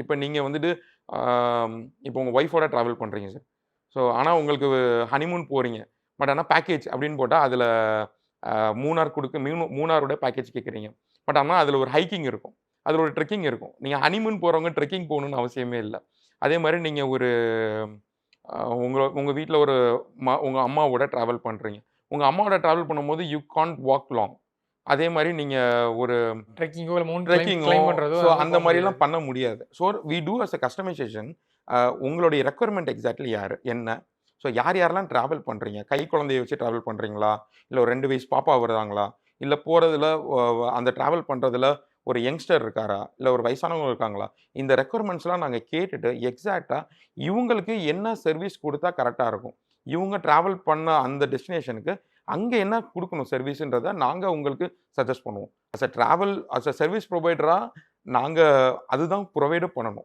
இப்போ நீங்கள் வந்துட்டு இப்போ உங்கள் ஒய்ஃபோட ட்ராவல் பண்ணுறீங்க சார். ஸோ ஆனால் உங்களுக்கு ஹனிமூன் போகிறீங்க. பட் ஆனால் பேக்கேஜ் அப்படின்னு போட்டால் அதில் மூணார் கொடுக்க மூணாரோட பேக்கேஜ் கேட்குறீங்க. பட் ஆனால் அதில் ஒரு ஹைக்கிங் இருக்கும். அதில் ஒரு ட்ரெக்கிங் இருக்கும். நீங்கள் ஹனிமூன் போகிறவங்க ட்ரெக்கிங் போகணுன்னு அவசியமே இல்லை. அதே மாதிரி நீங்கள் ஒரு உங்கள் வீட்டில் ஒரு உங்கள் அம்மாவோட ட்ராவல் பண்ணுறீங்க. உங்கள் அம்மாவோட ட்ராவல் பண்ணும்போது யூ கான்ட் வாக் லாங். அதே மாதிரி நீங்கள் ஒரு ட்ரெக்கிங்கோ இல்லை ட்ரெக்கிங்கோ கிளைம் பண்ணுறதோ ஸோ அந்த மாதிரிலாம் பண்ண முடியாது. So we do as a customization. உங்களுடைய ரெக்குயர்மெண்ட் எக்ஸாக்ட்லி என்ன? ஸோ யாரெல்லாம் ட்ராவல் பண்ணுறீங்க? கை குழந்தைய வச்சு ட்ராவல் பண்ணுறீங்களா? இல்லை ஒரு 2 வயசு பாப்பா வருதாங்களா? இல்லை போகிறதுல அந்த ட்ராவல் பண்ணுறதுல ஒரு யங்ஸ்டர் இருக்காரா? இல்லை ஒரு வயசானவங்க இருக்காங்களா? இந்த ரெக்குயர்மெண்ட்ஸ்லாம் நாங்கள் கேட்டுட்டு எக்ஸாக்டாக இவங்களுக்கு என்ன சர்வீஸ் கொடுத்தா கரெக்டாக இருக்கும். இவங்க ட்ராவல் பண்ண அந்த டெஸ்டினேஷனுக்கு அங்கே என்ன கொடுக்கணும் சர்வீஸுன்றதை நாங்கள் உங்களுக்கு சஜஸ்ட் பண்ணுவோம். அஸ் அ சர்வீஸ் ப்ரொவைடராக நாங்கள் அதுதான் ப்ரொவைடும் பண்ணணும்.